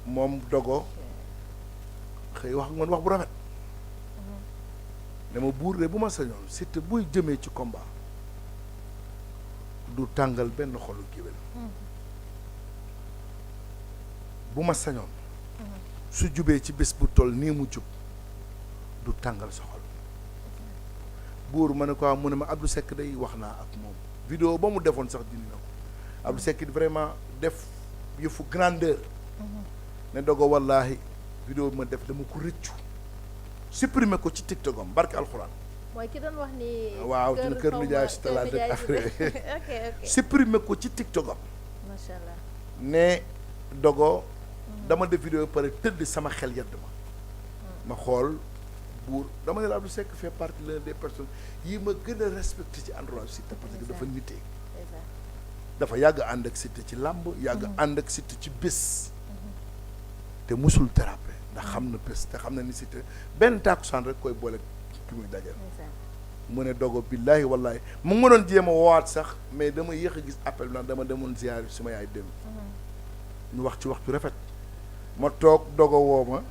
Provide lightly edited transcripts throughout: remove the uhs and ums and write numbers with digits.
moom dogo xëy wax nga wax bu rafet ne ma buur de bu ma sañoon Siteu buy jëmee ci combat du tàngal benn xolu géwél bu ma sañoon su jubee ci bés bu toll nii mu jub du tàngal sa xol buur ma ne ko mu ne ma Abdou Seck day wax naa ak moom vidéo ba mu defoon sax dindi na ko Abdou Seck vraiment def yëfu grandeur ne dogo wallaahi vidéo bi ma def dama ko rëccu supprimer ko ci TikTok am barke alxuraan mooy ki doon wax ni. waaw ci kër nijaay si talaat dëkk affaire supprimer ko ci TikTok am macha allah ne dogo dama def vidéo pare tëdd sama xel yedd ma xool buur dama ne la Abdou Seck fait partie l'une des personnes yi ma gën a respecté ci endroit Siteu parce que dafa nitee dafa yàgg ànd ak Siteu ci làmb yàgg ànd ak Siteu ci bés te musul thérape ndax xam na bés te xam na ni Siteu benn tàkkusaan rek koy boole ki muy dajal mu ne dogo billaahi wallaahi mu ngi ma doon jéem a woowaat sax mais dama yéex a gis appel ndax dama demoon ziyaar suma yaay dem ñu wax ci waxtu rafet ma toog dogo woo ma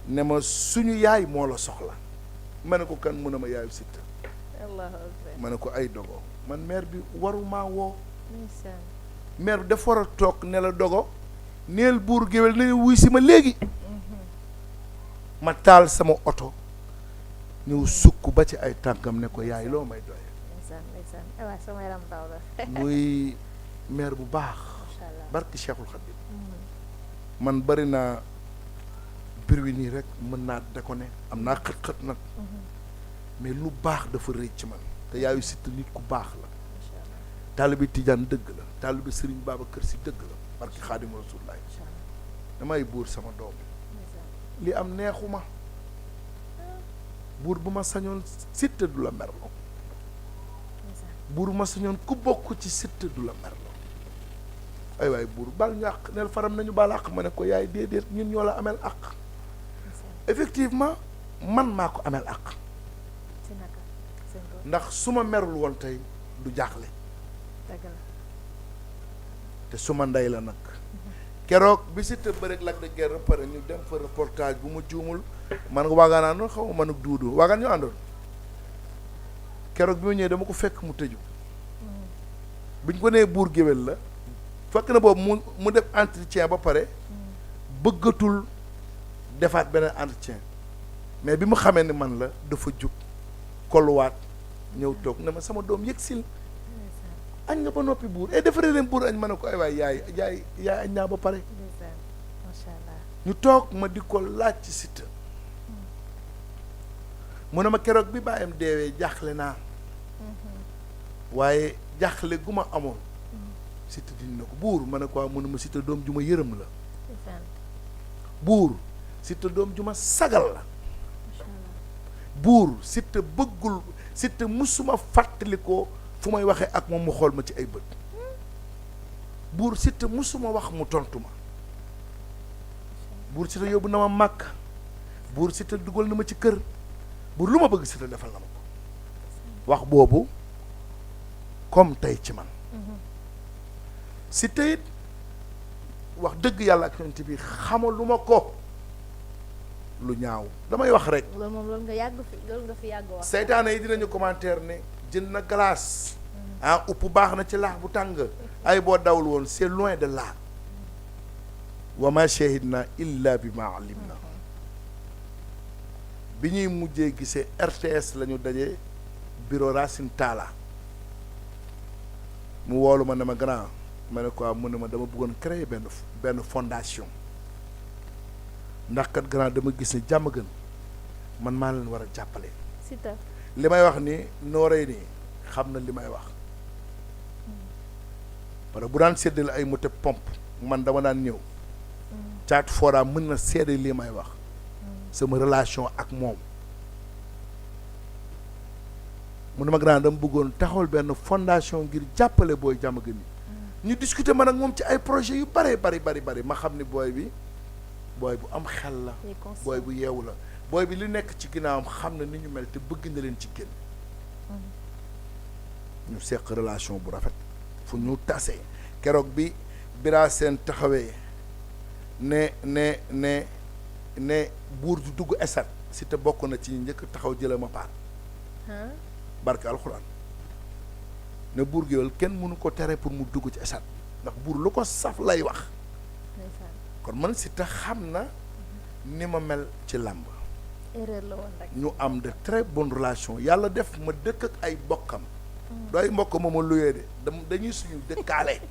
ne ma suñu yaay moo la soxla ma ne ko kan mu ne ma yaayu Siteu ma ne ko ay dogo man maire bi waruma woo maire bi dafa war a toog ne la dogo neel buur géwél ne wuy si ma léegi ma taal sama oto ñëw sukk ba ci ay tànkam ne ko yaay loo may doye muy maire bu baax barki Cheikhul Khadim man bari naa bir wi nii rek mën naa déconner am naa xët-xët nag mais lu baax dafa rëy ci man te yaayu Siteu nit ku baax la taalibi Tijaan dëgg la taalibi Sëriñ Babacar Si dëgg la barki Xaadimu Rasuulillaahi damay buur sama doom li am neexuma buur bu ma sañoon Siteu du la merloo buur bu ma sañoon ku bokk ci Siteu du la merloo ay waay buur bal ñu àq neel faram nañu baal àq ma ne ko yaay déedéet ñun ñoo la ameel àq effectivement man maa ko ameel àq ndax su ma merul woon tey du jaaxle te su ma ndey la nag keroog bi Siteu bëreeg Lac de Guiers pare ñu dem fa reportage bu mu juumul man waagaan àndoon xaw ma man ak duudu waagaan ñu àndoon keroog bi ma ñëwee dama ko fekk mu tëju biñ ko nee buur géwél la fekk na boobu mu def entretien ba pare bëggatul defaat beneen entretien mais bi mu xamee ni man la dafa jug kolluwaat ñëw toog ne ma sama doom yëg sil añ nga ba noppi buur defaree leen buur añ ma ne ko ay waay yaay añ naa ba pare ñu toog ma di ko laaj ci Siteu mu ne ma keroog bi bàyyam deewee jaaxle naa waaye jaaxle gu ma amoon Siteu dindi na ko buur ma ne ko mu ne ma Siteu doom ju ma yërëm la buur Siteu doom ju ma sagal la buur Siteu bëggul Siteu musuma fàttali ko fu may waxee ak moom mu xool ma ci ay bët buur Siteu musuma wax mu tontu ma buur Siteu yóbbu na ma màkk buur Siteu dugal na ma ci kër buur lu ma bëgg Siteu defal na ma ko wax boobu comme tey ci man Siteu it wax dëgg yàlla ak yonent bi xamaluma ko lu ñaaw damay wax rek. loolu moom loolu nga fi yàgg wax. seytaane yi dinañu commentaire ne jënd na glace. upp baax na ci laax bu tàng. ay boo dawul woon c'est loin de là. wa ma shahidna illa bi ma alimna. bi ñuy mujjee gisee RTS la ñu daje bureau Racine Talla mu woolu ma ne ma grand ma ne quoi mu ne ma dama bëggoon créer benn fondation ndax kat grand dama gis ne jàmm gën man maa leen war a jàppale. Siteu li may wax ni nooree nii xam na li may wax parce que bu daan séddale ay moto pompe man dama daan ñëw caat fora mën na seede li may wax sama relation ak moom mu ne ma grand dama bëggoon taxawal benn fondation ngir jàppale booy jàmm gën yi ñu discuter man ak moom ci ay projets yu bari ma xam ni booy bi booy bu am xel la booy bu yeewu la booy bi li nekk ci ginnaawam xam na ni ñu mel te bëgg na leen ci génn ñu seq relation bu rafet fu ñu tasee keroog bi Bira Sène taxawee ne buur du dugg esat Siteu bokk na ci njëkk taxaw jëla ma paat barke alxuraan ne buur géwél kenn mënu ko tere pour mu dugg ci esat ndax buur lu ko saf lay wax kon man Siteu xam na ni ma mel ci làmb erreur la woon rek ñu am de très bonnes relations yàlla def ma dëkk ak ay mbokkam dooy mbokk ma luyee de dañuy suñu dëkkaale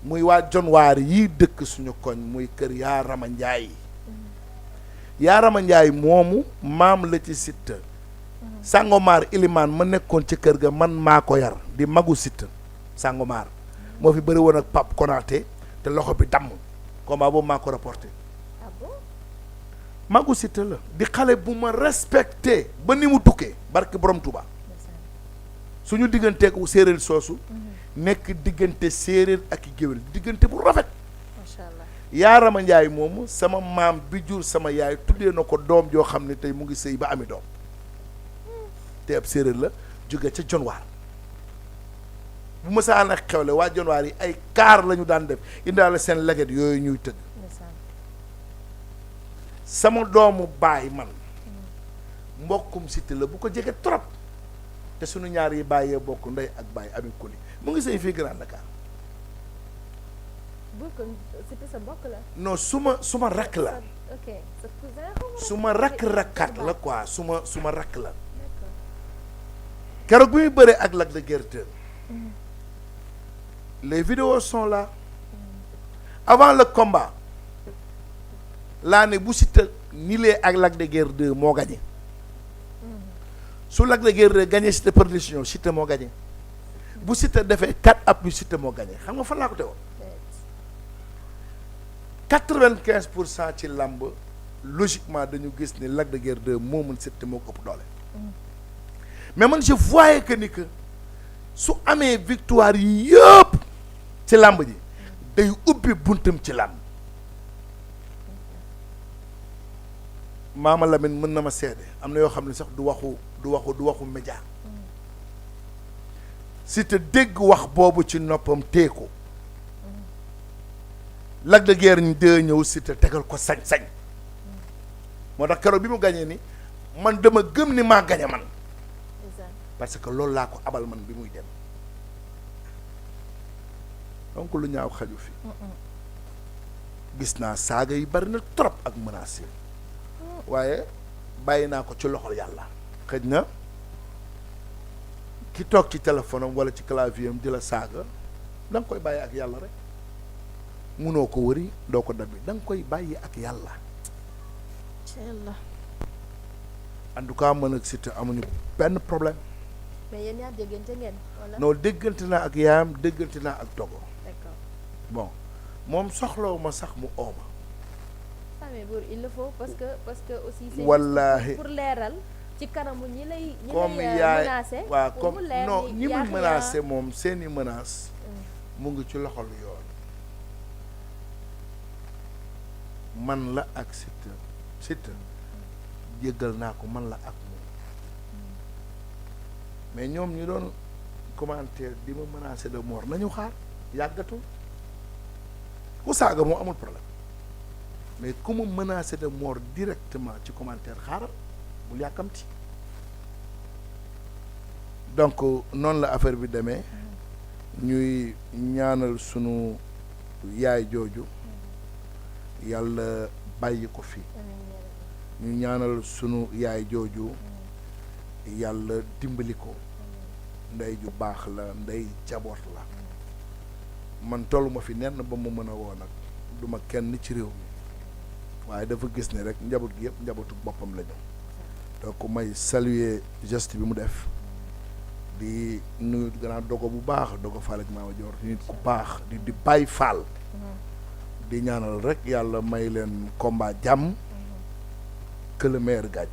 muy waa jonwaar yi dëkk suñu koñ muy kër Yaarama Njaay Yaarama Njaay moomu maam la ci Siteu Sangomar Ilimaan ma nekkoon ci kër ga man maa ko yar di magu Siteu Sangomar moo fi bëri woon ak Pape Konaté te loxo bi damm combat boobu maa ko rapporté magu Siteu la di xale bu ma respecté ba ni mu tukkee barke borom Touba suñu digganteeg séeréer soosu nekk diggante séeréer ak i géwél diggante bu rafet macha allah Yaarama Njaay moomu sama maam bi jur sama yaay tuddee na ko doom joo xam ne tey mu ngi sëy ba ami doom te ab séeréer la jóge ca jonwaar bu ma saa nag xewle waa jonwaar yi ay kaar la ñu daan def indaale seen leget yooyu ñuy tëgg sama doomu baay man mbokkum Siteu la bu ko jege trop te suñu ñaar yi bàyyee bokk ndey ak baay ami kuli mu ngi sëy fii Grand Dakar Siteu sa mbokk la non suma rakk la ok sa cousin suma rakk-rakkaat la quoi suma rakk la keroog bi muy bëree ak Lac de Guiers 2 les vidéos sont là avant le combat laa ne bu Siteu nilee ak Lac de Guiers 2 moo gagné su Lac de Guiers 2 gagné Siteu par décision Siteu moo gagné bu Siteu defee 4 appuis Siteu moo gagné xam nga fan laa ko teewoon 95% ci làmb logiquement dañu gis ni Lac de Guiers 2 moo mën Siteu moo ko ëpp doole mais man je voyais que ni que su amee victoire yi yëpp ci làmb ji day ubbi buntam ci làmb Maama Lamine mën na ma seede am na yoo xam ne sax du waxu média Siteu dégg wax boobu ci noppam tee ko Lac de Guiers 2 ñëw Siteu tegal ko sañ-sañ moo tax keroog bi mu gañee ni man dama gëm ni maa gañe man parce que loolu laa ko abal man bi muy dem donc lu ñaaw xaju fi gis naa saaga yi bari na trop ak menaces yi waaye bàyyi naa ko ci loxol yàlla xëj na ki toog ci téléphone am wala ci clavier am di la saaga da nga koy bàyyi ak yàlla rek munoo ko wëri doo ko dabbi da nga koy bàyyi ak yàlla en tout cas mën ak Siteu amuñu benn problème mais yéen ñaar déggante ngeen wala non déggante naa ak yaayam déggante naa ak dogo d'accord bon moom soxlawu ma sax mu ooma mais buur il le faut parce que aussi c'est wallaahi pour leeral ci kanamu ñi lay comme yaay menacé waaw pour comme mu leer non ni ñi yaa mu menacé moom seeni menace mu ngi ci loxol yoon man la ak Siteu jéggal naa ko man la ak moom mais ñoom ñu doon commentaire di ma menacé de mort nañu xaar yàggatul ku saaga moo amul problème mais ku mu menacé de mort directement ci commentaire xaaral bul yàkkamti donc noonu la affaire bi demee ñuy ñaanal sunu yaay jooju yàlla bàyyi ko fi ñu ñaanal sunu yaay jooju yàlla dimbali ko ndey ju baax la ndey jaboot la man tolluma fi nenn ba mu mën a woo nag duma kenn ci réew mi waaye dafa gis ne rek njaboot gi yëpp njabootu boppam la ñu donc may saluer geste bi mu def di nuyu gannaaw dogo bu baax dogo Fall ak Maama Dior nit ku baax di bàyyi Fall di ñaanal rek yàlla may leen combat jàmm que le meilleur gagne